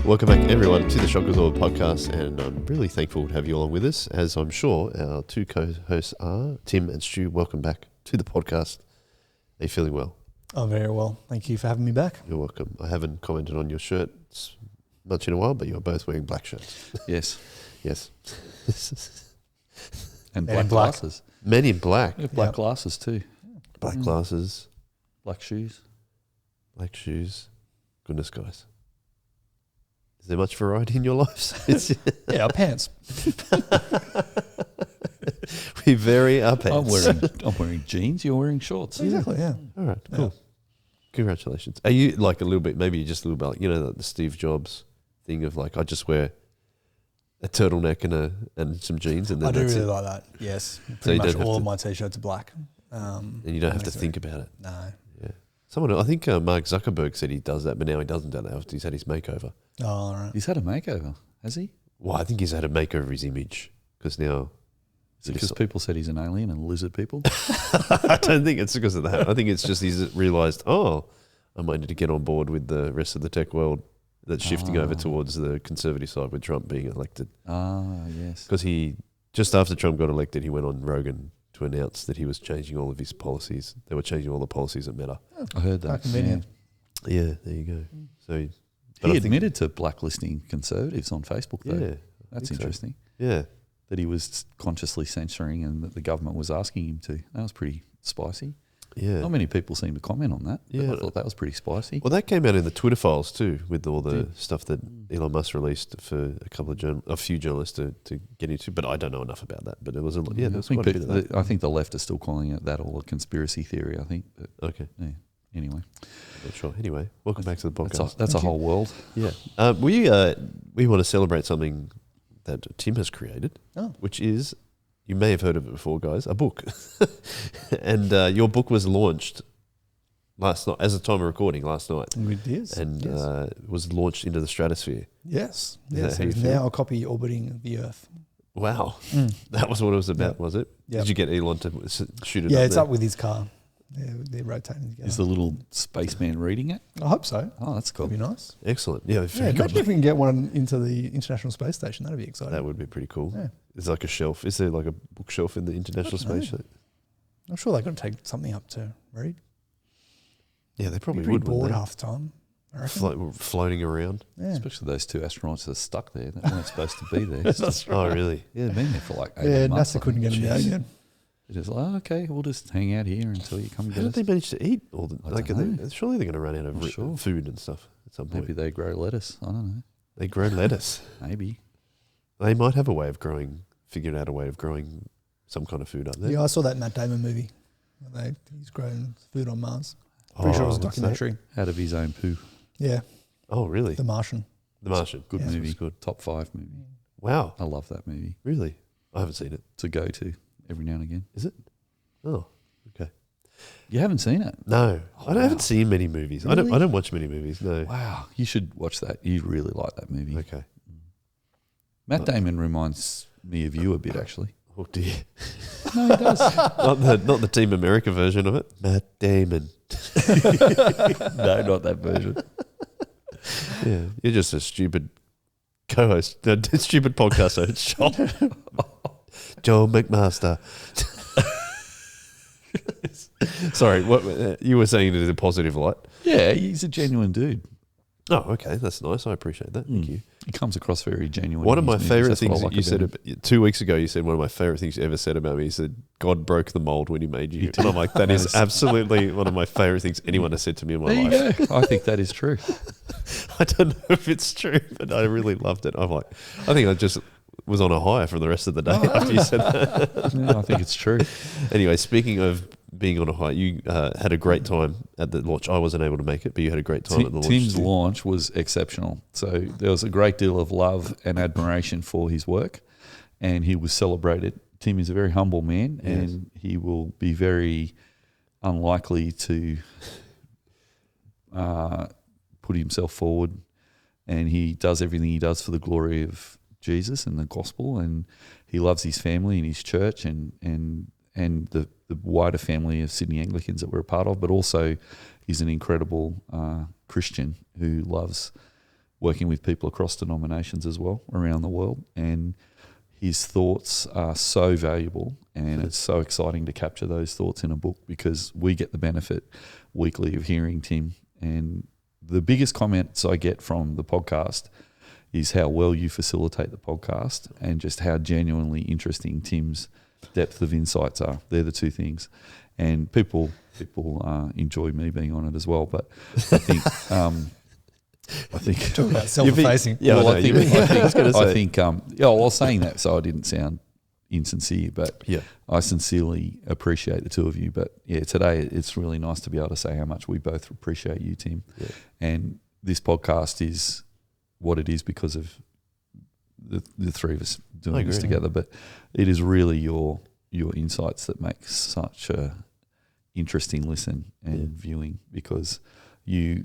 Welcome back, everyone, to the Shock Absorber podcast, and I'm really thankful to have you along with us, as I'm sure our two co-hosts are, Tim and Stu. Welcome back to the podcast. Are you feeling well? Oh, very well. Thank you for having me back. You're welcome. I haven't commented on your shirts much in a while, but you're both wearing black shirts. Yes. Yes. And Men black in black. glasses. Men in black. Yeah, black Yep. glasses too. Black glasses, Black shoes. black shoes. Goodness, guys. Is there much variety in your lives? It's Yeah, our pants. we vary our pants. I'm wearing jeans. You're wearing shorts. Exactly, yeah. All right, cool. Congratulations. Are you like a little bit, maybe you're just a little bit like, you know, like the Steve Jobs thing of like, I just wear a turtleneck and some jeans and then I do that's really it. like that, yes. So you Pretty much don't have all to- of my T-shirts are black. And you don't have to makes it- think about it. No. Yeah. Someone, I think Mark Zuckerberg said he does that, but now he doesn't do that after he's had his makeover. Oh, all right. He's had a makeover, has he? Well, I think he's had a makeover of his image because now. Is it because people said he's an alien and lizard people? I don't think it's because of that. I think it's just he's realised, I might need to get on board with the rest of the tech world that's shifting over towards the conservative side with Trump being elected. Ah, yes. Because he, just after Trump got elected, he went on Rogan to announce that he was changing all of his policies. They were changing all the policies at Meta. I heard How that. convenient. Yeah, there you go. So He but I think- admitted to blacklisting conservatives on Facebook, though. Yeah, That's think so. interesting. Yeah. That he was consciously censoring and that the government was asking him to. That was pretty spicy. Yeah. Not many people seem to comment on that. But Yeah. I thought that was pretty spicy. Well, that came out in the Twitter files too, with all the Did. stuff that Elon Musk released for a few journalists to get into. But I don't know enough about that. But it was a lot. Yeah, there was quite a bit of that. I think the left is still calling it that or a conspiracy theory, I think. But Okay, anyway, not sure. Anyway, welcome back to the podcast. that's a whole world. Yeah, we want to celebrate something that Tim has created, which is, you may have heard of it before, guys, a book. And your book was launched last night, as a time of recording last night, It is. and yes. was launched into the stratosphere. Yes. Is that Yes. how you There's feel? now a copy orbiting the Earth. Wow, that was what it was about, was it? Yeah. Did you get Elon to shoot it? Yeah, up it's there? up with his car. They're rotating together. Is the little spaceman reading it? I hope so. Oh, that's cool. That'd be nice. Excellent. Yeah, Yeah, very imagine good. if we can get one into the International Space Station. That'd be exciting. That would be pretty cool. Yeah. There's like a shelf. Is there like a bookshelf in the International I don't Space? know. I'm sure they've got to take something up to read. Yeah, they probably Be pretty would. bored Wouldn't half the time. I reckon. they? Floating around. Yeah. Especially those two astronauts that are stuck there. They weren't supposed to be there. Oh, really? Yeah, they've been there for like 8 Yeah, months. NASA couldn't get him down Jeez. yet. They're just like, oh, okay, we'll just hang out here until you come How get did us. they manage to eat all the? I Like, don't know. surely they're going to run out of I'm sure. food and stuff at some point. Maybe they grow lettuce. I don't know. They grow lettuce. Maybe. They might have a way of growing. Figured out a way of growing some kind of food up there. Yeah, I saw that Matt Damon movie. He's growing food on Mars. Pretty sure it was a what's that? documentary. Out of his own poo. Yeah, Oh, really? The Martian. The Martian. Good Yeah. movie. It's good. Top 5 movie. Wow. I love that movie. Really? I haven't seen it. It's a go-to every now and again. Is it? Oh, okay. You haven't seen it? No, Oh, I haven't wow. seen many movies. I Really? don't watch many movies. No. Wow. You should watch that. You'd really like that movie. Okay. Matt Damon reminds me of you a bit, actually. Oh dear. No, he does. not the Team America version of it. Matt Damon. No, not that version. Yeah, you're just a stupid co-host, stupid podcast host, Joel McMaster. Sorry, what you were saying it in a positive light. Yeah, he's a genuine dude. Oh, okay, that's nice. I appreciate that. Thank you. He comes across very genuine. One in of my his movies. favorite That's what I things that like you said about 2 weeks ago, you said one of my favorite things you ever said about me. You said God broke the mold when He made you, and I'm like, that is absolutely one of my favorite things anyone has said to me in my him. life. There you go. I think that is true. I don't know if it's true, but I really loved it. I'm like, I think I just was on a high for the rest of the day after you said that. Yeah, I think it's true. Anyway, speaking of being on a high, you had a great time at the launch. I wasn't able to make it, but you had a great time at the launch. Tim's too. launch was exceptional. So there was a great deal of love and admiration for his work, and he was celebrated. Tim is a very humble man, and he will be very unlikely to put himself forward, and he does everything he does for the glory of Jesus and the gospel, and he loves his family and his church and the wider family of Sydney Anglicans that we're a part of, but also he's an incredible Christian who loves working with people across denominations as well around the world. And his thoughts are so valuable, and it's so exciting to capture those thoughts in a book because we get the benefit weekly of hearing Tim. And the biggest comments I get from the podcast is how well you facilitate the podcast and just how genuinely interesting Tim's depth of insights are. They're the two things. And people enjoy me being on it as well. But I think talk about self-effacing. I was saying that so I didn't sound insincere, but I sincerely appreciate the two of you. But today it's really nice to be able to say how much we both appreciate you, Tim. Yeah. And this podcast is what it is because of the three of us doing this together. But it is really your insights that make such a interesting listen and viewing, because I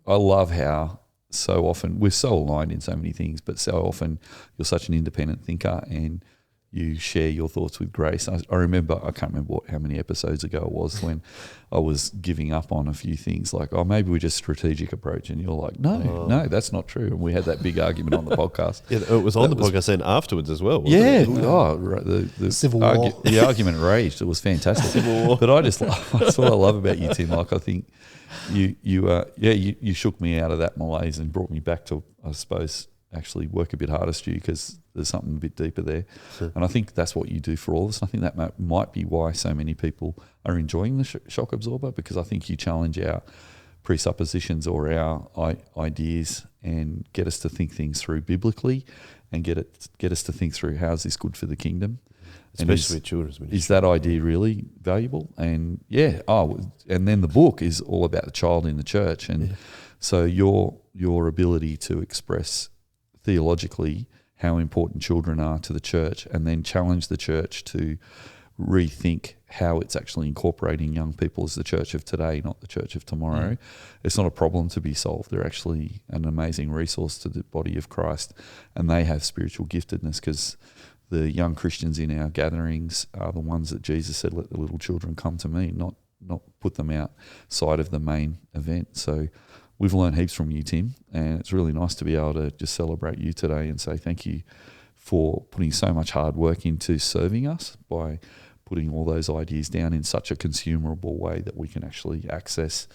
love how so often we're so aligned in so many things, but so often you're such an independent thinker and you share your thoughts with grace. I remember, I can't remember how many episodes ago it was when I was giving up on a few things like, maybe we just strategic approach. And you're like, no, that's not true. And we had that big argument on the podcast. It was on the podcast and afterwards as well. Wasn't it? The Civil War. The argument raged. It was fantastic. Civil War. But that's what I love about you, Tim. Like, I think you shook me out of that malaise and brought me back to, I suppose, actually work a bit harder, Stu, because there's something a bit deeper there. Sure. And I think that's what you do for all of us. I think that might be why so many people are enjoying the shock absorber, because I think you challenge our presuppositions or our ideas and get us to think things through biblically and get us to think through how is this good for the kingdom. Especially with children's ministry. Is that idea really valuable? And and then the book is all about the child in the church. And so your ability to express theologically how important children are to the church, and then challenge the church to rethink how it's actually incorporating young people as the church of today, not the church of tomorrow. It's not a problem to be solved. They're actually an amazing resource to the body of Christ, and they have spiritual giftedness, because the young Christians in our gatherings are the ones that Jesus said, let the little children come to me, not put them outside of the main event. So we've learned heaps from you, Tim, and it's really nice to be able to just celebrate you today and say thank you for putting so much hard work into serving us by putting all those ideas down in such a consumable way that we can actually access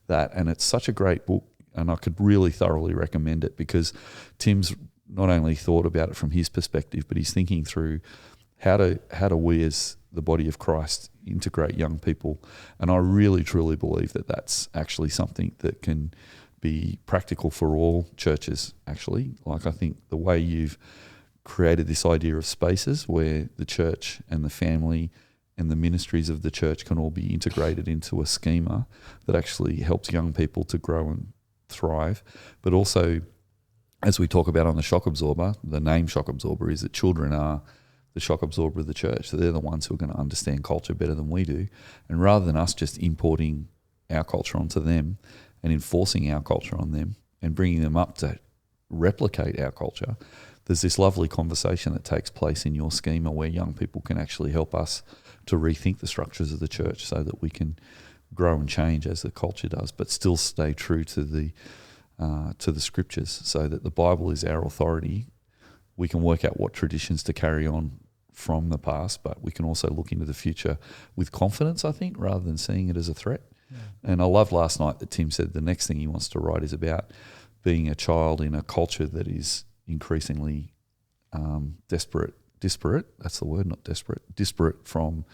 that. And it's such a great book, and I could really thoroughly recommend it, because Tim's not only thought about it from his perspective, but he's thinking through how do we as the body of Christ integrate young people. And I really truly believe that that's actually something that can be practical for all churches, actually. Like, I think the way you've created this idea of spaces where the church and the family and the ministries of the church can all be integrated into a schema that actually helps young people to grow and thrive. But also, as we talk about on the shock absorber, the name shock absorber is that children are the shock absorber of the church. So they're the ones who are going to understand culture better than we do. And rather than us just importing our culture onto them and enforcing our culture on them and bringing them up to replicate our culture, there's this lovely conversation that takes place in your schema where young people can actually help us to rethink the structures of the church so that we can grow and change as the culture does, but still stay true to the scriptures, so that the Bible is our authority. We can work out what traditions to carry on from the past, but we can also look into the future with confidence, I think, rather than seeing it as a threat. Yeah. And I loved last night that Tim said the next thing he wants to write is about being a child in a culture that is increasingly disparate, that's the word, not desperate, disparate from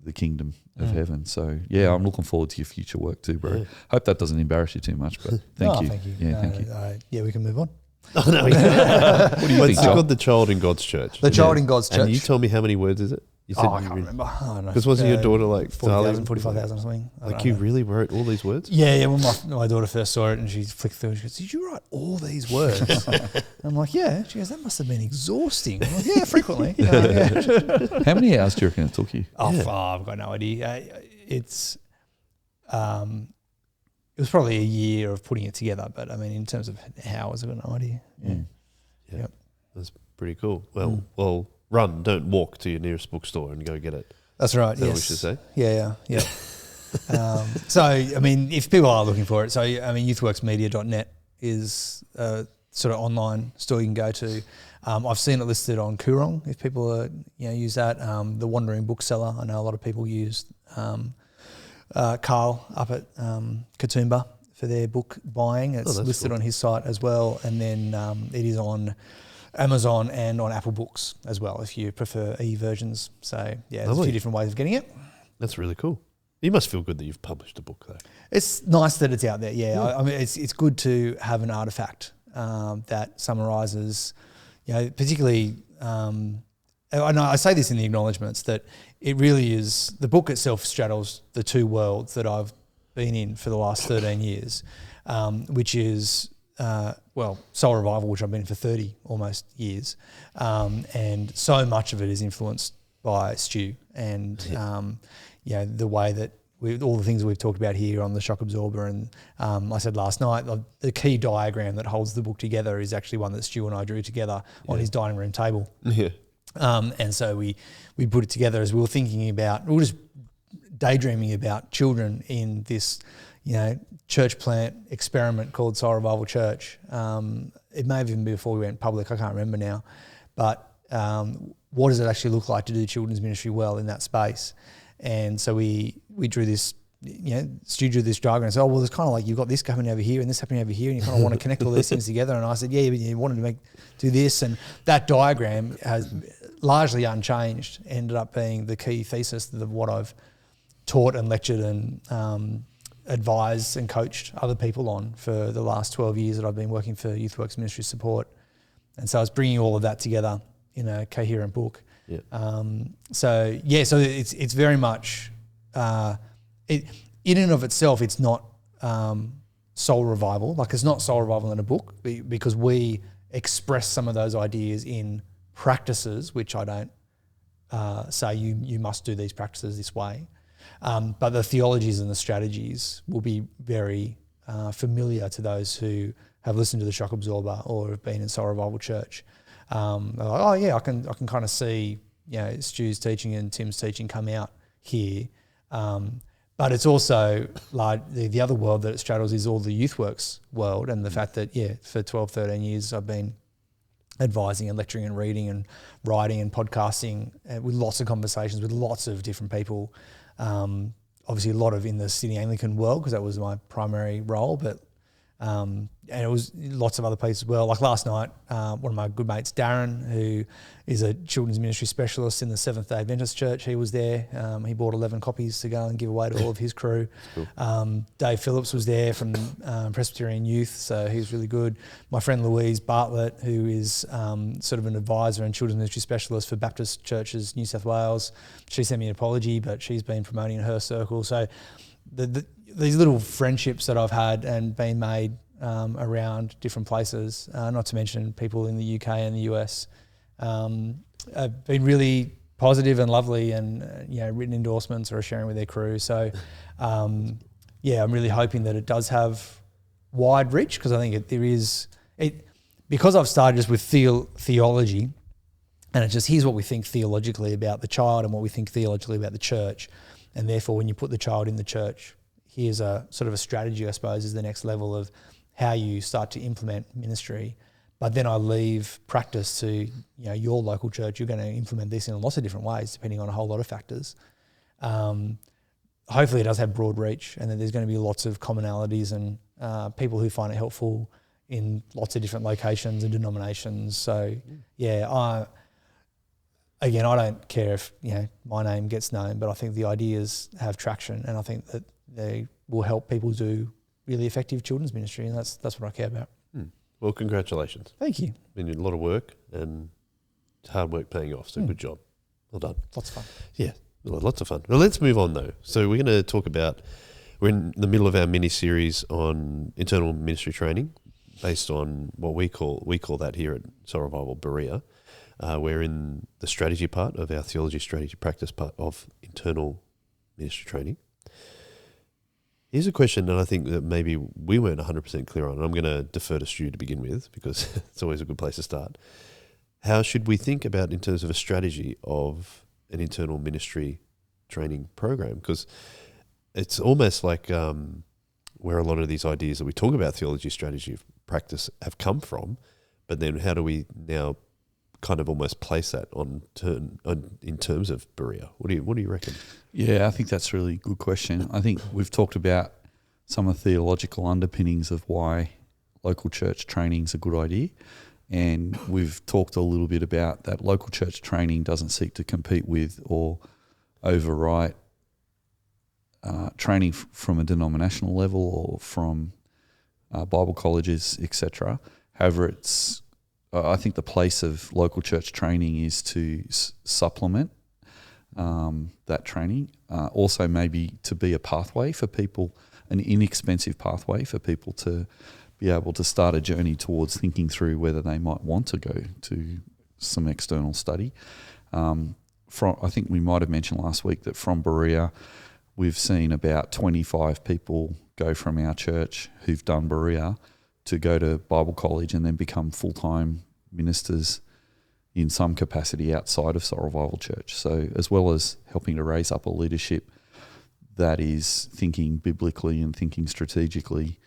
the kingdom of heaven. So, I'm looking forward to your future work too, bro. Yeah. Hope that doesn't embarrass you too much, but thank you. Thank you. Yeah, thank you. We can move on. What do you think? It's called The Child in God's Church. The Child in God's Church. And you tell me how many words is it? You said I can't remember. Because wasn't your daughter like 40,000, 45,000 or something? Like you really wrote all these words? Yeah. When my daughter first saw it and she flicked through, she goes, "Did you write all these words?" I'm like, "Yeah." She goes, "That must have been exhausting." I'm like, "Yeah, frequently." How many hours do you reckon it took you? I've got no idea. It was probably a year of putting it together, but I mean, in terms of hours, I've got no idea. Yeah. Yep. That's pretty cool. Well, run, don't walk to your nearest bookstore and go get it. That's right. Is that what we should say? Yeah. So, I mean, if people are looking for it, so, I mean, youthworksmedia.net is the sort of online store you can go to. I've seen it listed on Koorong if people are, use that. The Wandering Bookseller, I know a lot of people use Carl up at Katoomba for their book buying. It's listed on his site as well. And then it is on Amazon and on Apple Books as well if you prefer e-versions. So, yeah, there's a few different ways of getting it. That's really cool. You must feel good that you've published a book, though. It's nice that it's out there, yeah. I mean, it's good to have an artefact that summarises, particularly, I say this in the acknowledgements, that it really is, the book itself straddles the two worlds that I've been in for the last 13 years, which is, soul revival, which I've been in for 30 almost years, and so much of it is influenced by Stu and, the way that all the things that we've talked about here on the shock absorber. And I said last night, the key diagram that holds the book together is actually one that Stu and I drew together on his dining room table. Yeah. And so we put it together as we were thinking about, we were just daydreaming about children in this, church plant experiment called Soul Revival Church. It may have even been before we went public, I can't remember now. But what does it actually look like to do children's ministry well in that space? And so we drew this, Stu drew this diagram and said, it's kind of like you've got this happening over here and this happening over here, and you kind of want to connect all these things together. And I said, but you wanted to do this. And that diagram has largely unchanged, ended up being the key thesis of what I've taught and lectured and advised and coached other people on for the last 12 years that I've been working for YouthWorks Ministry Support. And so I was bringing all of that together in a coherent book. Yeah. So it's very much in and of itself. It's not soul revival. Like, it's not soul revival in a book because we express some of those ideas in practices, which I don't say you must do these practices this way. But the theologies and the strategies will be very familiar to those who have listened to the shock absorber or have been in Soul Revival Church. They're like, I can kind of see, Stu's teaching and Tim's teaching come out here. But it's also like the other world that it straddles is all the YouthWorks world, and the fact that, for 12, 13 years I've been advising and lecturing and reading and writing and podcasting with lots of conversations with lots of different people. Obviously a lot of in the Sydney Anglican world because that was my primary role, but and it was lots of other places as well. Like last night, one of my good mates, Darren, who is a children's ministry specialist in the Seventh-day Adventist Church, he was there. He bought 11 copies to go and give away to all of his crew. Cool. Dave Phillips was there from Presbyterian Youth, so he was really good. My friend Louise Bartlett, who is sort of an advisor and children's ministry specialist for Baptist Churches New South Wales, she sent me an apology, but she's been promoting in her circle. So these little friendships that I've had and been made around different places, not to mention people in the UK and the US, have been really positive and lovely, and written endorsements or sharing with their crew. So I'm really hoping that it does have wide reach, because I think because I've started just with theology, and it's just here's what we think theologically about the child and what we think theologically about the church, and therefore when you put the child in the church, here's a sort of a strategy, I suppose, is the next level of how you start to implement ministry. But then I leave practice to your local church. You're going to implement this in lots of different ways, depending on a whole lot of factors. Hopefully it does have broad reach, and that there's going to be lots of commonalities and people who find it helpful in lots of different locations and denominations. So I don't care if my name gets known, but I think the ideas have traction, and I think that they will help people do really effective children's ministry, and that's what I care about. Well, congratulations. Thank you. Been a lot of work, and it's hard work paying off, so good job. Well done. Lots of fun. Yeah, lots of fun. Well, let's move on though. So we're going to talk about, we're in the middle of our mini-series on internal ministry training, based on what we call that here at Soul Revival Berea. We're in the strategy part of our theology strategy practice part of internal ministry training. Here's a question that I think that maybe we weren't 100% clear on, and I'm going to defer to Stu to begin with, because it's always a good place to start. How should we think about, in terms of a strategy of an internal ministry training program? Because it's almost like where a lot of these ideas that we talk about theology, strategy, practice have come from, but then how do we now kind of almost place that in terms of Berea? What do you reckon? Yeah, I think that's a really good question. I think we've talked about some of the theological underpinnings of why local church training is a good idea. And we've talked a little bit about that local church training doesn't seek to compete with or overwrite training from a denominational level or from Bible colleges, etc. However, I think the place of local church training is to supplement that training. Also maybe to be a pathway for people, an inexpensive pathway for people to be able to start a journey towards thinking through whether they might want to go to some external study. I think we might have mentioned last week that from Berea, we've seen about 25 people go from our church who've done Berea to go to Bible college and then become full-time ministers in some capacity outside of Soul Revival Church. So as well as helping to raise up a leadership that is thinking biblically and thinking strategically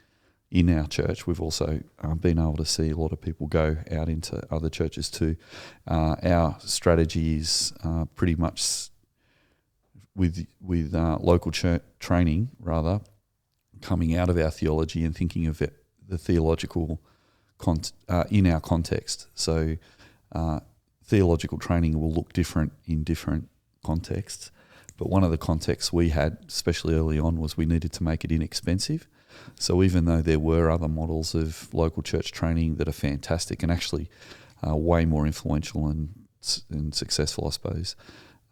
in our church, we've also been able to see a lot of people go out into other churches too. Our strategy is pretty much with local church training, rather, coming out of our theology and thinking of it, the theological in our context. So theological training will look different in different contexts. But one of the contexts we had, especially early on, was we needed to make it inexpensive. So even though there were other models of local church training that are fantastic and actually way more influential and successful, I suppose,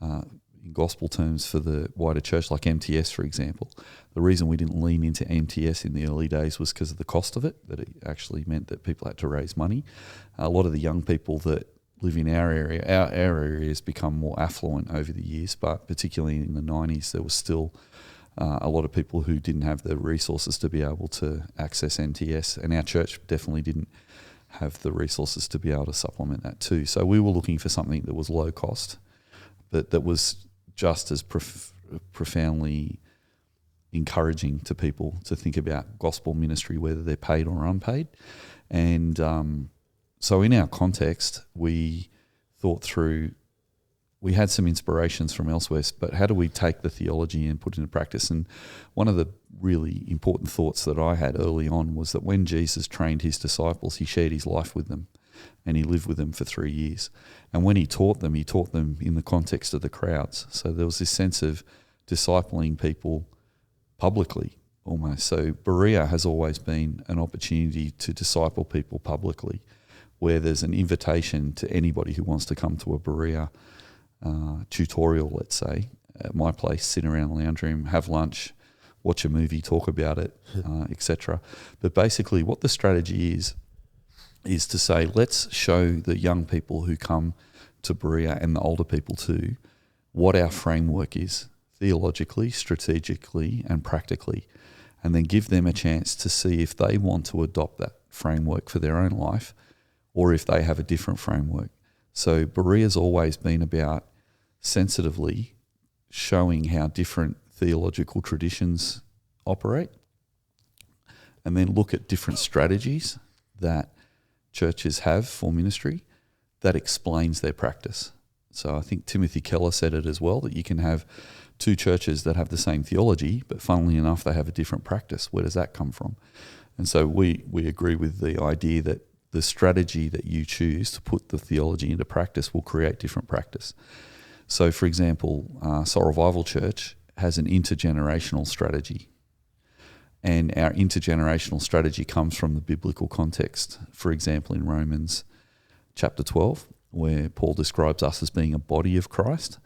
in gospel terms for the wider church, like MTS, for example. The reason we didn't lean into MTS in the early days was because of the cost of it, that it actually meant that people had to raise money. A lot of the young people that live in our area has become more affluent over the years, but particularly in the 90s, there was still a lot of people who didn't have the resources to be able to access MTS, and our church definitely didn't have the resources to be able to supplement that too. So we were looking for something that was low cost, but that was just as profoundly encouraging to people to think about gospel ministry, whether they're paid or unpaid. And so in our context, we thought through, we had some inspirations from elsewhere, but how do we take the theology and put it into practice? And one of the really important thoughts that I had early on was that when Jesus trained his disciples, he shared his life with them and he lived with them for 3 years. And when he taught them in the context of the crowds. So there was this sense of discipling people publicly almost. So Berea has always been an opportunity to disciple people publicly, where there's an invitation to anybody who wants to come to a Berea tutorial, let's say, at my place, sit around the lounge room, have lunch, watch a movie, talk about it, etc. But basically what the strategy is to say, let's show the young people who come to Berea and the older people too, what our framework is, theologically, strategically and practically, and then give them a chance to see if they want to adopt that framework for their own life or if they have a different framework. So Berea's always been about sensitively showing how different theological traditions operate, and then look at different strategies that churches have for ministry that explains their practice. So I think Timothy Keller said it as well, that you can have two churches that have the same theology, but funnily enough, they have a different practice. Where does that come from? And so we agree with the idea that the strategy that you choose to put the theology into practice will create different practice. So, for example, Soul Revival Church has an intergenerational strategy. And our intergenerational strategy comes from the biblical context. For example, in Romans chapter 12, where Paul describes us as being a body of Christ.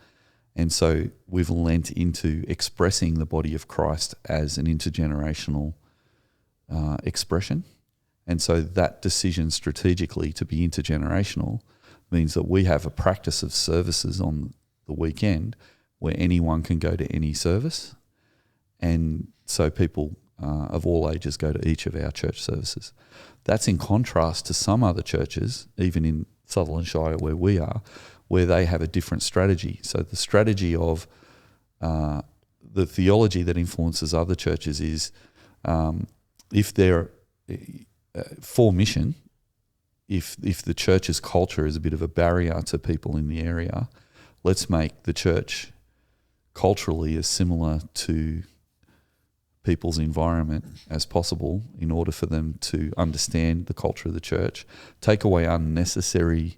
And so we've lent into expressing the body of Christ as an intergenerational expression. And so that decision strategically to be intergenerational means that we have a practice of services on the weekend where anyone can go to any service. And so people of all ages go to each of our church services. That's in contrast to some other churches, even in Sutherland Shire where we are, where they have a different strategy. So the strategy of the theology that influences other churches is If they're for mission, if the church's culture is a bit of a barrier to people in the area, let's make the church culturally as similar to people's environment as possible in order for them to understand the culture of the church, take away unnecessary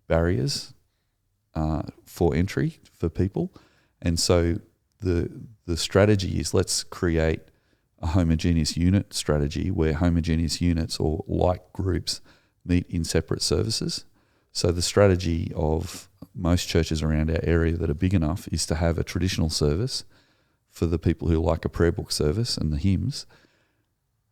barriers for entry for people. And so the strategy is, let's create a homogeneous unit strategy where homogeneous units or like groups meet in separate services. So the strategy of most churches around our area that are big enough is to have a traditional service for the people who like a prayer book service and the hymns,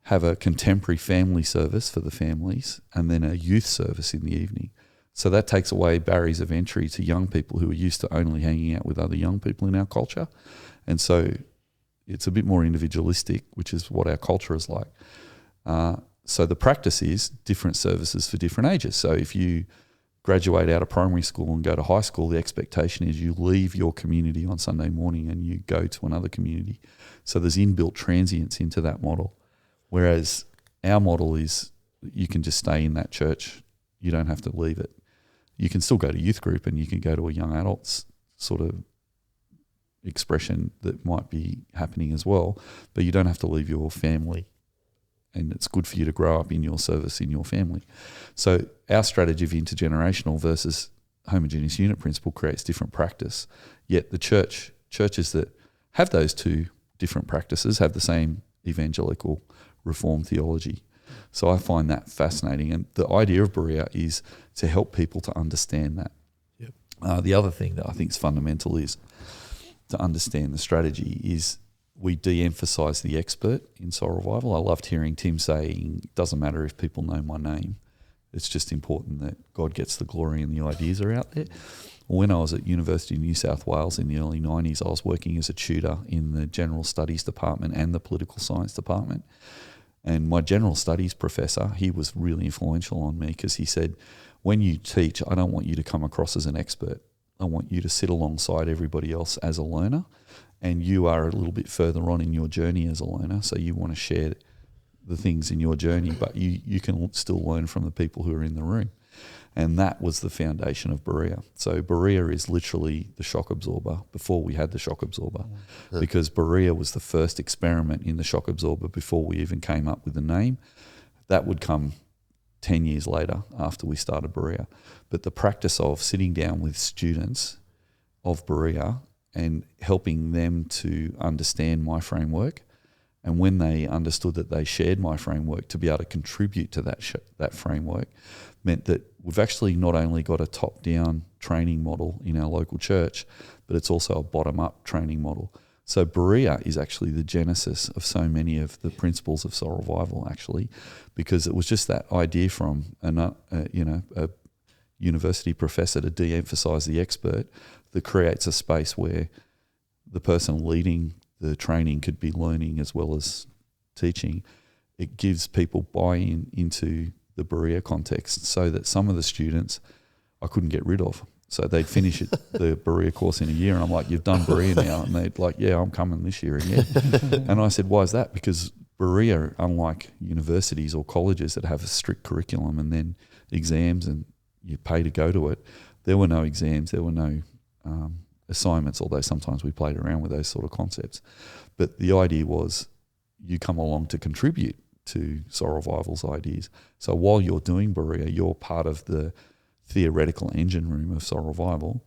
have a contemporary family service for the families, and then a youth service in the evening. So that takes away barriers of entry to young people who are used to only hanging out with other young people in our culture. And so it's a bit more individualistic, which is what our culture is like. So the practice is different services for different ages. So if you graduate out of primary school and go to high school, the expectation is you leave your community on Sunday morning and you go to another community. So there's inbuilt transience into that model. Whereas our model is you can just stay in that church. You don't have to leave it. You can still go to youth group and you can go to a young adults sort of expression that might be happening as well, but you don't have to leave your family. And it's good for you to grow up in your service, in your family. So our strategy of intergenerational versus homogeneous unit principle creates different practice. Yet the churches that have those two different practices have the same evangelical reformed theology. So I find that fascinating. And the idea of Berea is to help people to understand that. Yep. The other thing that I think is fundamental is to understand the strategy is we de-emphasise the expert in soul revival. I loved hearing Tim saying, it doesn't matter if people know my name. It's just important that God gets the glory and the ideas are out there. When I was at University of New South Wales in the early 90s, I was working as a tutor in the General Studies Department and the Political Science Department. And my General Studies professor, he was really influential on me because he said, when you teach, I don't want you to come across as an expert. I want you to sit alongside everybody else as a learner, and you are a little bit further on in your journey as a learner, so you want to share the things in your journey, but you can still learn from the people who are in the room. And that was the foundation of Berea. So Berea is literally the shock absorber before we had the shock absorber, because Berea was the first experiment in the shock absorber before we even came up with the name. That would come 10 years later after we started Berea. But the practice of sitting down with students of Berea and helping them to understand my framework, and when they understood that they shared my framework, to be able to contribute to that framework, meant that we've actually not only got a top-down training model in our local church, but it's also a bottom-up training model. So Berea is actually the genesis of so many of the principles of soul revival, actually, because it was just that idea from a university professor to de-emphasise the expert that creates a space where the person leading the training could be learning as well as teaching. It gives people buy-in into the Berea context so that some of the students I couldn't get rid of. So they'd finish the Berea course in a year, and I'm like, you've done Berea now? And they'd like, yeah, I'm coming this year again. And I said, why is that? Because Berea, unlike universities or colleges that have a strict curriculum and then exams and you pay to go to it, there were no exams, there were no assignments, although sometimes we played around with those sort of concepts. But the idea was you come along to contribute to soul revival's ideas. So while you're doing Berea, you're part of the theoretical engine room of soul revival.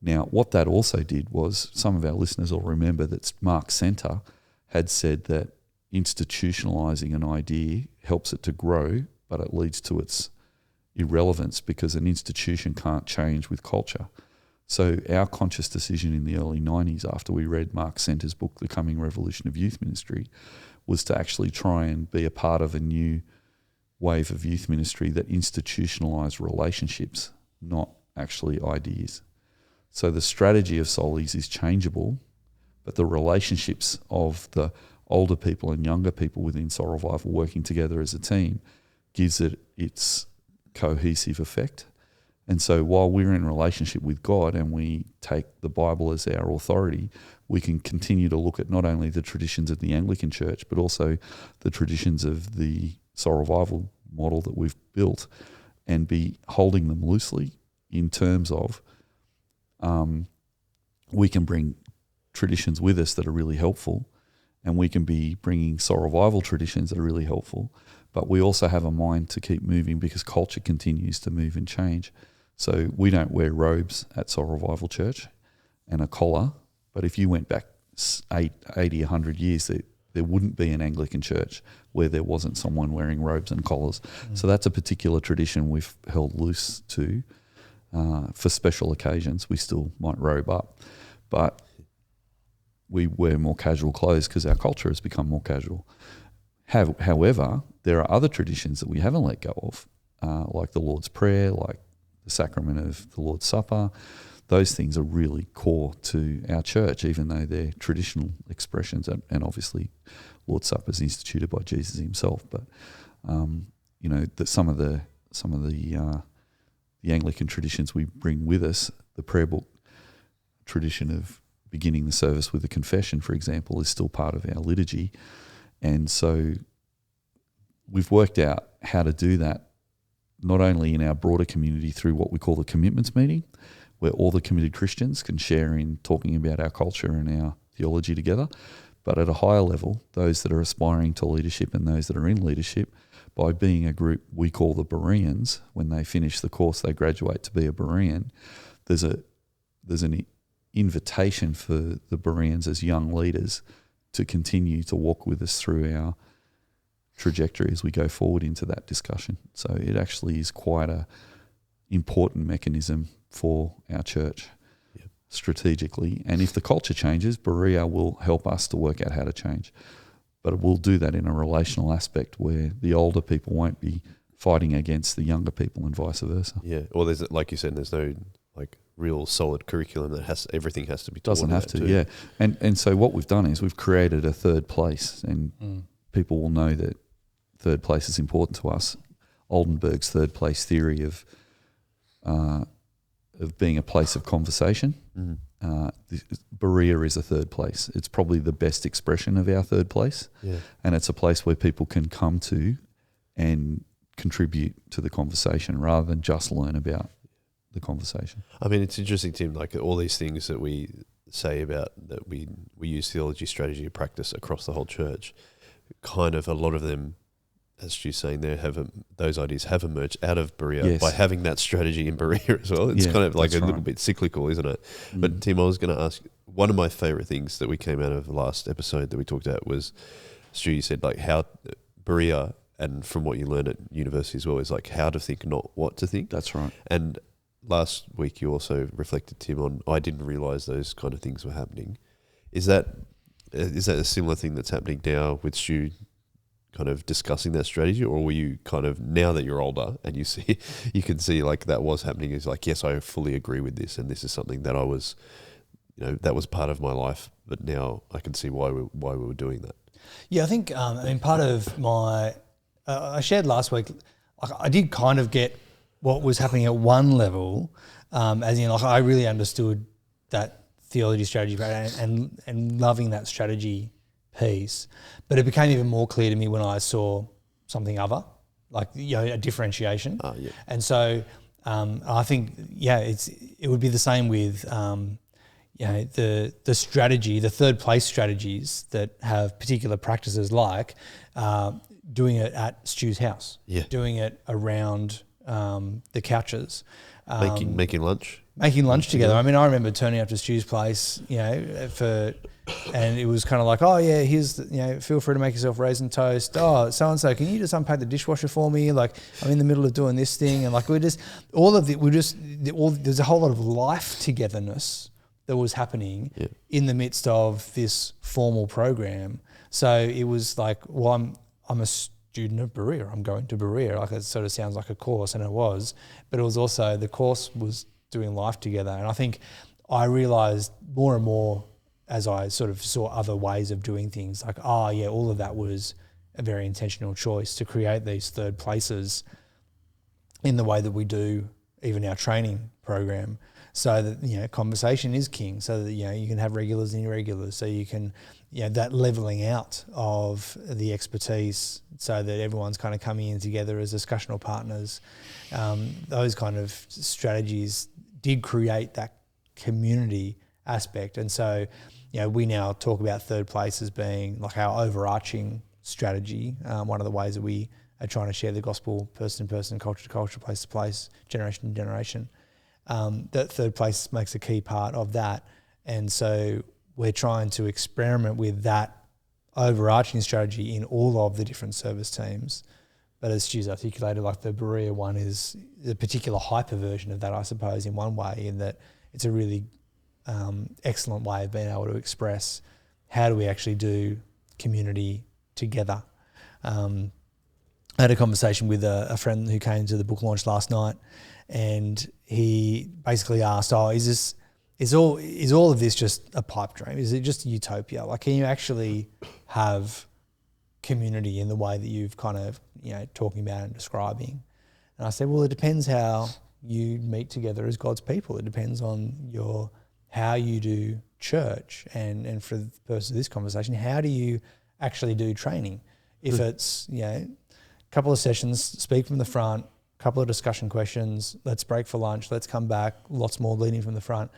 Now, what that also did was, some of our listeners will remember that Mark Center had said that institutionalizing an idea helps it to grow, but it leads to its irrelevance because an institution can't change with culture. So our conscious decision in the early 90s, after we read Mark Center's book, The Coming Revolution of Youth Ministry, was to actually try and be a part of a new wave of youth ministry that institutionalised relationships, not actually ideas. So the strategy of Soulies is changeable, but the relationships of the older people and younger people within Soul Revival working together as a team gives it its cohesive effect. And so while we're in relationship with God and we take the Bible as our authority, we can continue to look at not only the traditions of the Anglican Church, but also the traditions of the soul revival model that we've built, and be holding them loosely in terms of we can bring traditions with us that are really helpful, and we can be bringing soul revival traditions that are really helpful, but we also have a mind to keep moving because culture continues to move and change. So we don't wear robes at Soul Revival Church and a collar, but if you went back 80, 100 years, there wouldn't be an Anglican church where there wasn't someone wearing robes and collars. So that's a particular tradition we've held loose to. For special occasions, we still might robe up, but we wear more casual clothes because our culture has become more casual. However, there are other traditions that we haven't let go of, like the Lord's Prayer, like the sacrament of the Lord's Supper. Those things are really core to our church, even though they're traditional expressions, and obviously Lord's Supper is instituted by Jesus himself. But that some of the Anglican traditions we bring with us, the prayer book tradition of beginning the service with a confession, for example, is still part of our liturgy. And so we've worked out how to do that, not only in our broader community through what we call the commitments meeting, where all the committed Christians can share in talking about our culture and our theology together, but at a higher level, those that are aspiring to leadership and those that are in leadership, by being a group we call the Bereans. When they finish the course, they graduate to be a Berean. There's an invitation for the Bereans as young leaders to continue to walk with us through our trajectory as we go forward into that discussion. So it actually is quite a important mechanism for our church strategically. And if the culture changes, Berea will help us to work out how to change. But we'll do that in a relational aspect where the older people won't be fighting against the younger people and vice versa. Yeah, or there's, like you said, there's no like real solid curriculum that everything has to be taught. Doesn't have to, yeah. And so what we've done is we've created a third place, and people will know that third place is important to us. Oldenburg's third place theory of being a place of conversation. Berea is a third place. It's probably the best expression of our third place, and it's a place where people can come to and contribute to the conversation rather than just learn about the conversation. I mean, it's interesting, Tim, like all these things that we say about that we use theology, strategy, practice across the whole church, kind of a lot of them, as Stu's saying there, those ideas have emerged out of Berea by having that strategy in Berea as well. It's kind of like a little bit cyclical, isn't it? But Tim, I was going to ask, one of my favourite things that we came out of the last episode that we talked about was, Stu, you said like how Berea, and from what you learn at university as well, is like how to think, not what to think. That's right. And last week you also reflected, Tim, on I didn't realise those kind of things were happening. Is that a similar thing that's happening now with Stu kind of discussing that strategy, or were you kind of, now that you're older and you can see like that was happening, is like, yes, I fully agree with this, and this is something that I was, that was part of my life, but now I can see why we were doing that. Yeah, I think part of my I shared last week, I did kind of get what was happening at one level, as in like I really understood that theology strategy and loving that strategy piece, but it became even more clear to me when I saw something other, like a differentiation. And so I think it would be the same with the strategy, the third place strategies that have particular practices like doing it at Stu's house, doing it around the couches, making lunch. Making lunch together. I mean, I remember turning up to Stu's place, and it was kind of like, oh yeah, here's, feel free to make yourself raisin toast. Oh, so and so, can you just unpack the dishwasher for me? Like, I'm in the middle of doing this thing, and like there's a whole lot of life togetherness that was happening in the midst of this formal program. So it was like, well, I'm a student of Berea. I'm going to Berea. Like, it sort of sounds like a course, and it was, but it was also, the course was doing life together. And I think I realised more and more as I sort of saw other ways of doing things, like, all of that was a very intentional choice to create these third places in the way that we do even our training program, so that conversation is king, so that you can have regulars and irregulars, so you can that leveling out of the expertise, so that everyone's kind of coming in together as discussional partners. Those kind of strategies did create that community aspect, and so we now talk about third place as being like our overarching strategy. One of the ways that we are trying to share the gospel person to person, culture to culture, place to place, generation to generation. That third place makes a key part of that. And so we're trying to experiment with that overarching strategy in all of the different service teams. But as Stu's articulated, like the Berea one is a particular hyper version of that, I suppose, in one way, in that it's a really excellent way of being able to express how do we actually do community together. I had a conversation with a friend who came to the book launch last night, and he basically asked, is all of this just a pipe dream? Is it just a utopia? Like, can you actually have community in the way that you've kind of, talking about and describing? And I said, well, it depends how you meet together as God's people. It depends on how you do church. And for the purpose of this conversation, how do you actually do training? If it's, a couple of sessions, speak from the front, couple of discussion questions, let's break for lunch, let's come back, lots more leading from the front,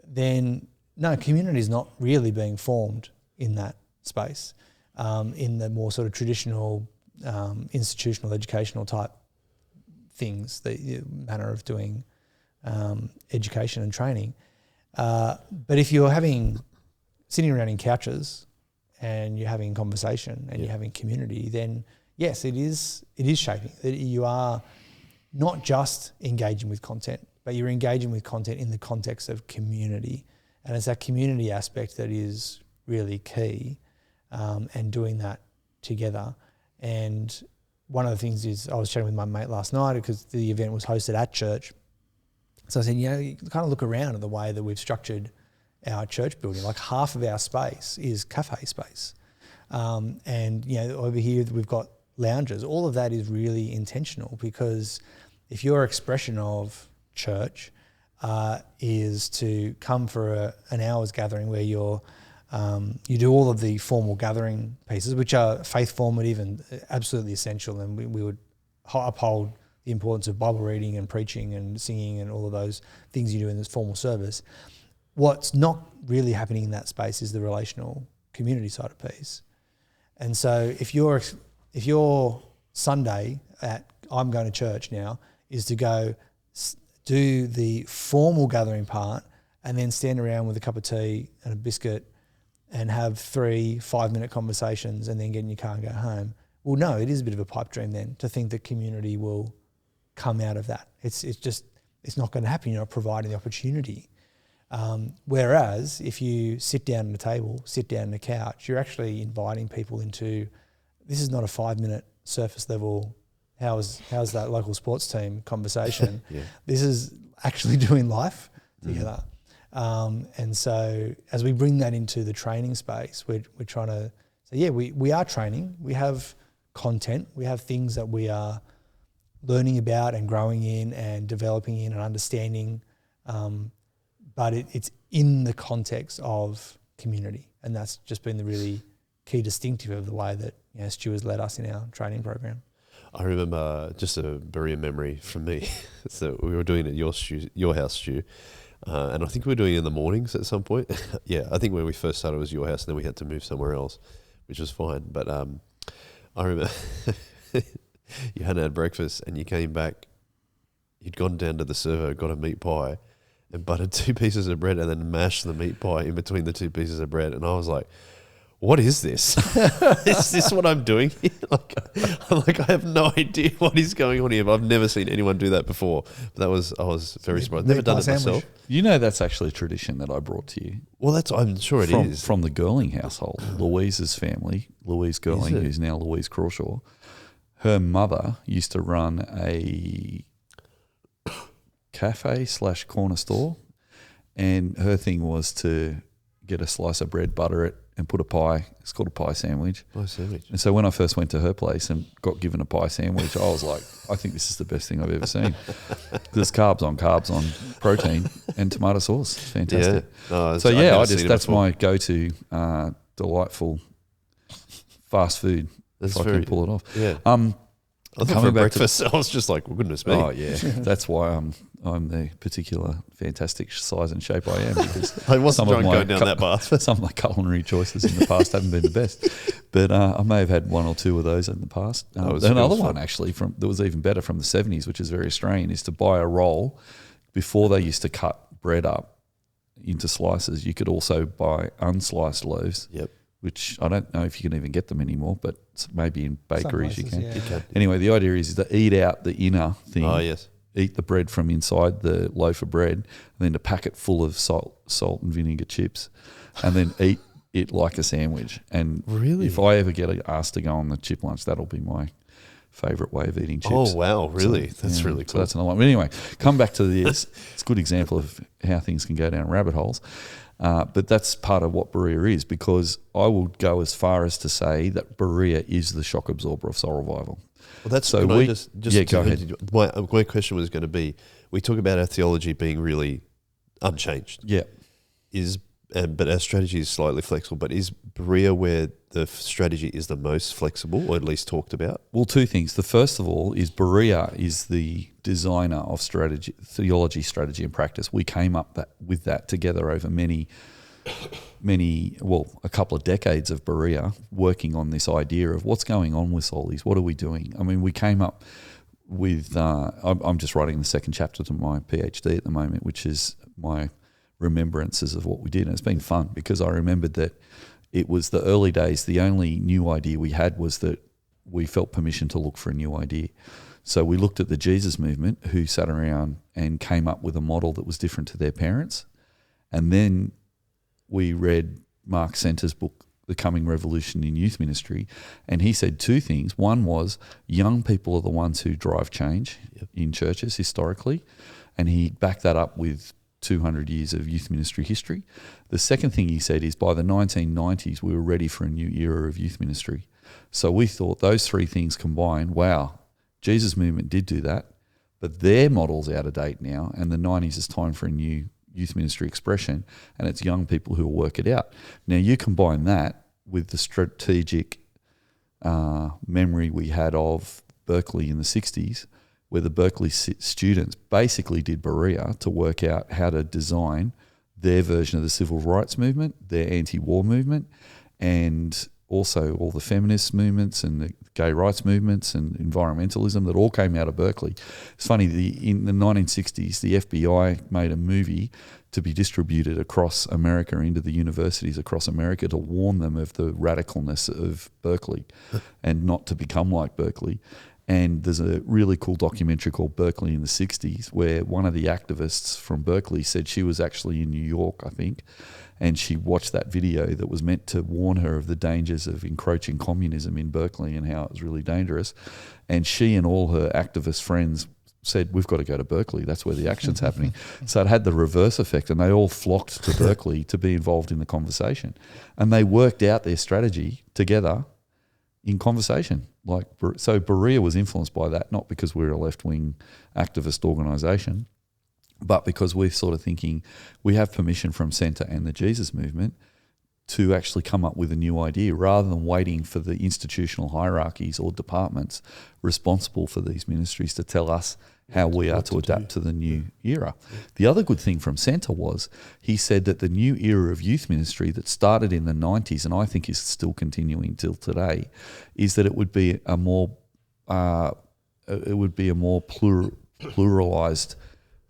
then no, community is not really being formed in that space, in the more sort of traditional institutional educational type things, the manner of doing education and training. But if you're sitting around in couches and you're having conversation and you're having community, then yes, it is shaping. You are not just engaging with content, but you're engaging with content in the context of community. And it's that community aspect that is really key, and doing that together. And one of the things is, I was chatting with my mate last night because the event was hosted at church. So I said, you kind of look around at the way that we've structured our church building. Like half of our space is cafe space. And over here we've got lounges. All of that is really intentional, because if your expression of church is to come for an hour's gathering where you do all of the formal gathering pieces, which are faith formative and absolutely essential, and we would uphold the importance of Bible reading and preaching and singing and all of those things you do in this formal service. What's not really happening in that space is the relational community side of piece. And so if your Sunday I'm going to church now is to go do the formal gathering part and then stand around with a cup of tea and a biscuit and have 3-5-minute conversations and then get in your car and go home. Well, no, it is a bit of a pipe dream then to think that community will come out of that. It's not going to happen. You're not providing the opportunity. Whereas if you sit down at a table, sit down on a couch, you're actually inviting people into, this is not a 5-minute surface level, how's that local sports team conversation. Yeah. This is actually doing life together. And so as we bring that into the training space, we're trying to say, we are training, we have content, we have things that we are learning about and growing in and developing in and understanding, but it's in the context of community. And that's just been the really key distinctive of the way that Stu has led us in our training program. I remember just a Berea memory from me. So we were doing it at your house, Stu, and I think we were doing it in the mornings at some point. Yeah, I think when we first started it was your house, and then we had to move somewhere else, which was fine. But I remember you hadn't had breakfast and you came back, you'd gone down to the servo, got a meat pie and buttered 2 pieces of bread and then mashed the meat pie in between the 2 pieces of bread. And I was like, what is this? Is this what I'm doing here? I have no idea what is going on here, but I've never seen anyone do that before. But I was very surprised. Never done it myself. That's actually a tradition that I brought to you. Well, I'm sure it is. From the Girling household, Louise's family, Louise Girling, who's now Louise Crawshaw. Her mother used to run a cafe/corner store, and her thing was to get a slice of bread, butter it, and put a pie. It's called a pie sandwich. Pie sandwich. And so when I first went to her place and got given a pie sandwich, I was like, I think this is the best thing I've ever seen. There's carbs on protein, and tomato sauce. It's fantastic. Yeah. So yeah, that's my go-to delightful fast food. That's if I can pull it off. Yeah. I thought coming for back breakfast, I was just like, well, goodness me. Oh yeah, that's why I'm the particular fantastic size and shape I am, because I wasn't trying to go down that path. Some of my culinary choices in the past haven't been the best, but I may have had one or two of those in the past. Another one actually that was even better from the 70s, which is very Australian, is to buy a roll. Before they used to cut bread up into slices, you could also buy unsliced loaves. Yep. Which I don't know if you can even get them anymore, but maybe in bakeries places, you can. yeah. You can. Anyway, the idea is to eat out the inner thing. Oh, yes. Eat the bread from inside the loaf of bread, and then to pack it full of salt and vinegar chips, and then eat it like a sandwich. And really, if I ever get asked to go on the chip lunch, that'll be my favourite way of eating chips. Oh, wow, really? So, that's really cool. So that's another one. But anyway, come back to this. It's a good example of how things can go down rabbit holes. But that's part of what Berea is, because I would go as far as to say that Berea is the shock absorber of soul revival. Well, that's so. Go ahead. My question was going to be: we talk about our theology being really unchanged. Yeah. But our strategy is slightly flexible. But is Berea where the strategy is the most flexible, or at least talked about? Well, two things. The first of all is Berea is the designer of strategy, theology, strategy, and practice. We came up with that together over a couple of decades of Berea, working on this idea of what's going on with soulies. What are we doing? I mean, we came up with. I'm just writing the second chapter to my PhD at the moment, which is my remembrances of what we did, and it's been fun because I remembered that it was the early days. The only new idea we had was that we felt permission to look for a new idea. So we looked at the Jesus movement, who sat around and came up with a model that was different to their parents. And then we read Mark Center's book, The Coming Revolution in Youth Ministry, and he said two things. One was young people are the ones who drive change in churches historically, and he backed that up with 200 years of youth ministry history. The second thing he said is by the 1990s, we were ready for a new era of youth ministry. So we thought those three things combined, wow, Jesus movement did do that, but their model's out of date now, and the 90s is time for a new youth ministry expression, and it's young people who will work it out. Now you combine that with the strategic memory we had of Berkeley in the 60s, where the Berkeley students basically did Berea to work out how to design their version of the civil rights movement, their anti-war movement, and also all the feminist movements and the gay rights movements and environmentalism that all came out of Berkeley. It's funny, in the 1960s, the FBI made a movie to be distributed across America into the universities across America to warn them of the radicalness of Berkeley and not to become like Berkeley. And there's a really cool documentary called Berkeley in the 60s where one of the activists from Berkeley said she was actually in New York, I think, and she watched that video that was meant to warn her of the dangers of encroaching communism in Berkeley and how it was really dangerous. And she and all her activist friends said, we've got to go to Berkeley. That's where the action's happening. So it had the reverse effect, and they all flocked to Berkeley to be involved in the conversation. And they worked out their strategy together in conversation. So Berea was influenced by that, not because we're a left-wing activist organisation, but because we're sort of thinking we have permission from Centre and the Jesus movement to actually come up with a new idea rather than waiting for the institutional hierarchies or departments responsible for these ministries to tell us how we are to adapt to the new era. The other good thing from Centre was he said that the new era of youth ministry that started in the 90s and I think is still continuing till today is that it would be a more pluralized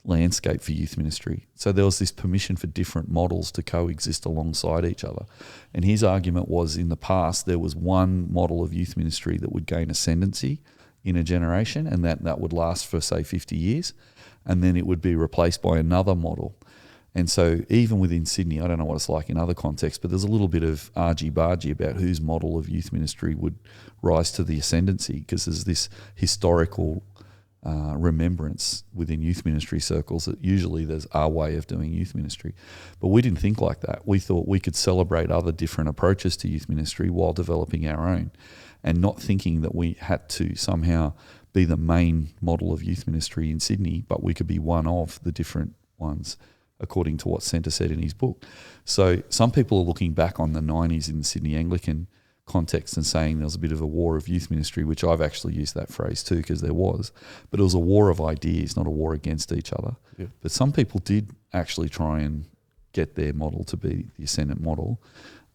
landscape for youth ministry. So there was this permission for different models to coexist alongside each other. And his argument was in the past there was one model of youth ministry that would gain ascendancy in a generation and that would last for, say, 50 years, and then it would be replaced by another model. And so even within Sydney, I don't know what it's like in other contexts, but there's a little bit of argy-bargy about whose model of youth ministry would rise to the ascendancy because there's this historical remembrance within youth ministry circles that usually there's our way of doing youth ministry. But we didn't think like that. We thought we could celebrate other different approaches to youth ministry while developing our own, and not thinking that we had to somehow be the main model of youth ministry in Sydney, but we could be one of the different ones, according to what Centre said in his book. So some people are looking back on the 90s in the Sydney Anglican context and saying there was a bit of a war of youth ministry, which I've actually used that phrase too, because there was. But it was a war of ideas, not a war against each other. Yeah. But some people did actually try and get their model to be the ascendant model.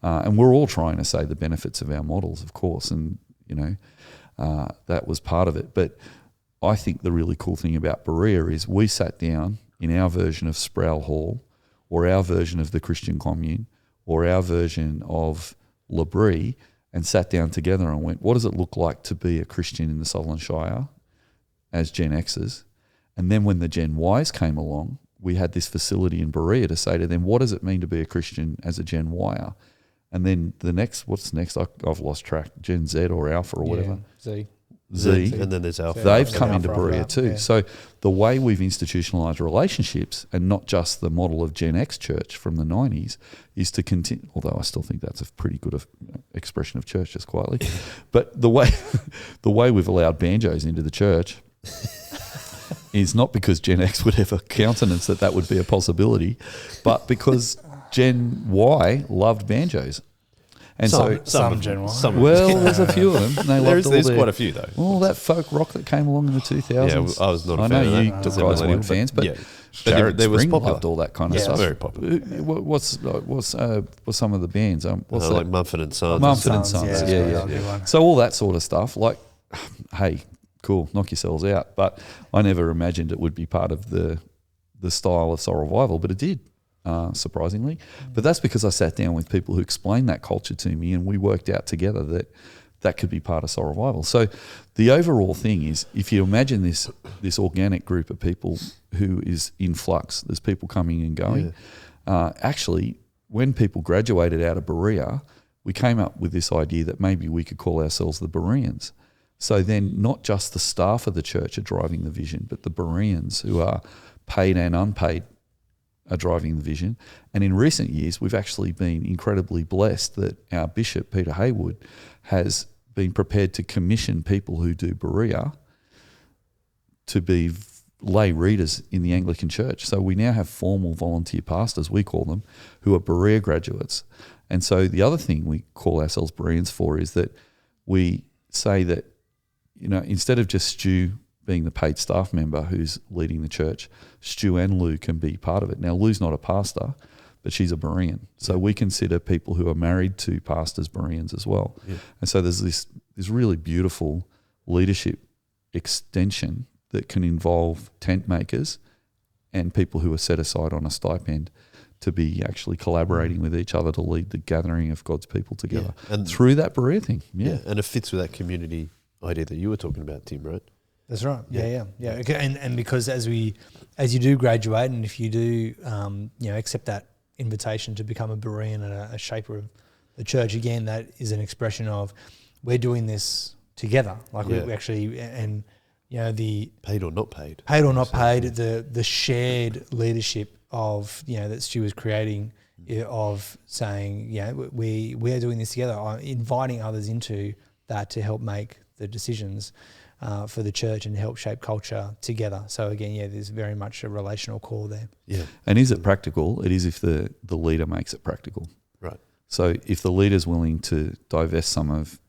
And we're all trying to say the benefits of our models, of course, and, that was part of it. But I think the really cool thing about Berea is we sat down in our version of Sproul Hall, or our version of the Christian Commune, or our version of Labrie, and sat down together and went, what does it look like to be a Christian in the Sutherland Shire as Gen X's? And then when the Gen Ys came along, we had this facility in Berea to say to them, what does it mean to be a Christian as a Gen Yer? And then the next, what's next? I've lost track, Gen Z or Alpha or whatever. Z. And then there's Alpha. They've come into Alpha, Berea Alpha, too. yeah. So the way we've institutionalised relationships, and not just the model of Gen X church from the 90s, is to continue, although I still think that's a pretty good expression of church, just quietly, but the way we've allowed banjos into the church is not because Gen X would ever countenance that would be a possibility, but because Gen Y loved banjos. And some Gen Y. There's a few of them. And they There's quite a few though. All that folk rock that came along in the 2000s. Yeah, I was not a I fan know of you that. guys weren't fans, but yeah. Jared They was Spring popular. loved all that kind of stuff. Very popular. What's some of the bands? What's that? Like Mumford and Sons. Mumford Sons, yeah. yeah. So all that sort of stuff, like, hey, cool, knock yourselves out. But I never imagined it would be part of the style of soul revival, but it did. Surprisingly. But that's because I sat down with people who explained that culture to me, and we worked out together that could be part of soul revival. So the overall thing is, if you imagine this organic group of people who is in flux, there's people coming and going. Actually, when people graduated out of Berea, we came up with this idea that maybe we could call ourselves the Bereans. So then not just the staff of the church are driving the vision, but the Bereans, who are paid and unpaid, are driving the vision. And in recent years, we've actually been incredibly blessed that our Bishop, Peter Haywood, has been prepared to commission people who do Berea to be lay readers in the Anglican Church. So we now have formal volunteer pastors, we call them, who are Berea graduates. And so the other thing we call ourselves Bereans for is that we say that, instead of just Stu being the paid staff member who's leading the church, Stu and Lou can be part of it. Now, Lou's not a pastor, but she's a Berean. So we consider people who are married to pastors Bereans as well. Yeah. And so there's this really beautiful leadership extension that can involve tent makers and people who are set aside on a stipend to be actually collaborating with each other to lead the gathering of God's people together. Yeah. And through that Berea thing. Yeah. And it fits with that community idea that you were talking about, Tim, right? That's right. Yeah. Okay. And because as you do graduate, and if you do, accept that invitation to become a Berean and a shaper of the church, again, that is an expression of we're doing this together. Like we actually, and the paid or not paid, the shared leadership of that Stu was creating, of saying we are doing this together, inviting others into that to help make the decisions for the church and help shape culture together. So again, there's very much a relational core there. Yeah. And is it practical? It is if the leader makes it practical. Right. So if the leader's willing to divest some of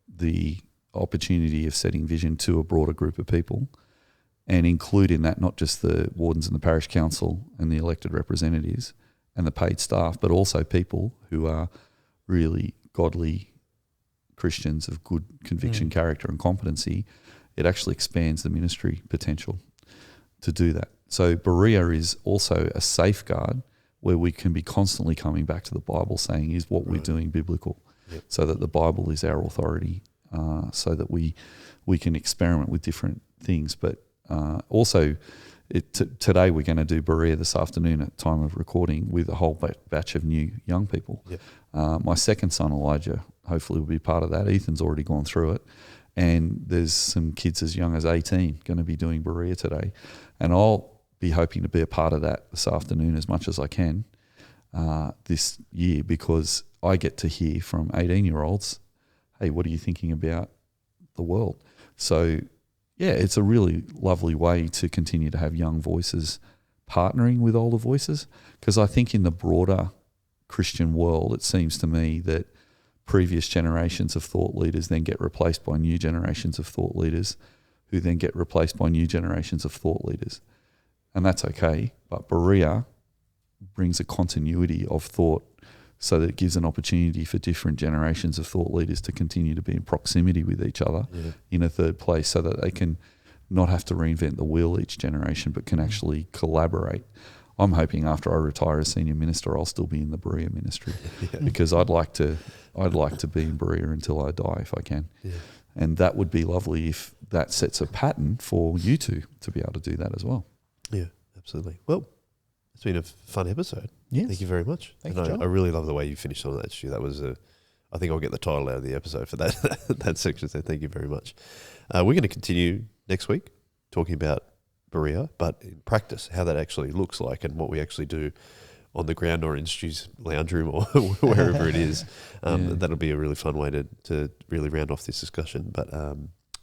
the opportunity of setting vision to a broader group of people and include in that not just the wardens and the parish council and the elected representatives and the paid staff, but also people who are really godly Christians of good conviction, character and competency, it actually expands the ministry potential to do that. So Berea is also a safeguard where we can be constantly coming back to the Bible saying, is what we're doing biblical? Yep. So that the Bible is our authority, so that we can experiment with different things. But also today we're going to do Berea this afternoon at time of recording with a whole batch of new young people. Yep. My second son, Elijah, hopefully will be part of that. Ethan's already gone through it. And there's some kids as young as 18 going to be doing Berea today. And I'll be hoping to be a part of that this afternoon as much as I can this year, because I get to hear from 18-year-olds, hey, what are you thinking about the world? So, yeah, it's a really lovely way to continue to have young voices partnering with older voices, because I think in the broader Christian world, it seems to me that previous generations of thought leaders then get replaced by new generations of thought leaders, who then get replaced by new generations of thought leaders. And that's okay, but Berea brings a continuity of thought so that it gives an opportunity for different generations of thought leaders to continue to be in proximity with each other in a third place, so that they can not have to reinvent the wheel each generation, but can actually collaborate. I'm hoping after I retire as senior minister, I'll still be in the Berea ministry because I'd like to be in Berea until I die if I can. Yeah. And that would be lovely if that sets a pattern for you two to be able to do that as well. Yeah, absolutely. Well, it's been a fun episode. Yes. Thank you very much. Thank you, John. I really love the way you finished on that, Stu. That was I think I'll get the title out of the episode for that section, so thank you very much. We're going to continue next week talking about Berea, but in practice, how that actually looks like and what we actually do on the ground or in Stu's lounge room or wherever it is. That'll be a really fun way to really round off this discussion. But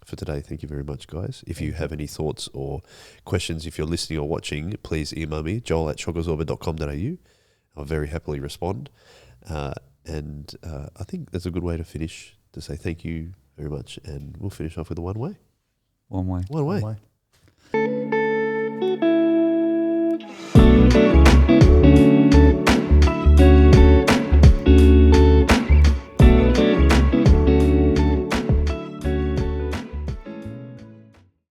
for today, thank you very much, guys. If you have any thoughts or questions, if you're listening or watching, please email me, joel@shockersorber.com.au. I'll very happily respond. And I think that's a good way to finish, to say thank you very much. And we'll finish off with a one way. One way. One way.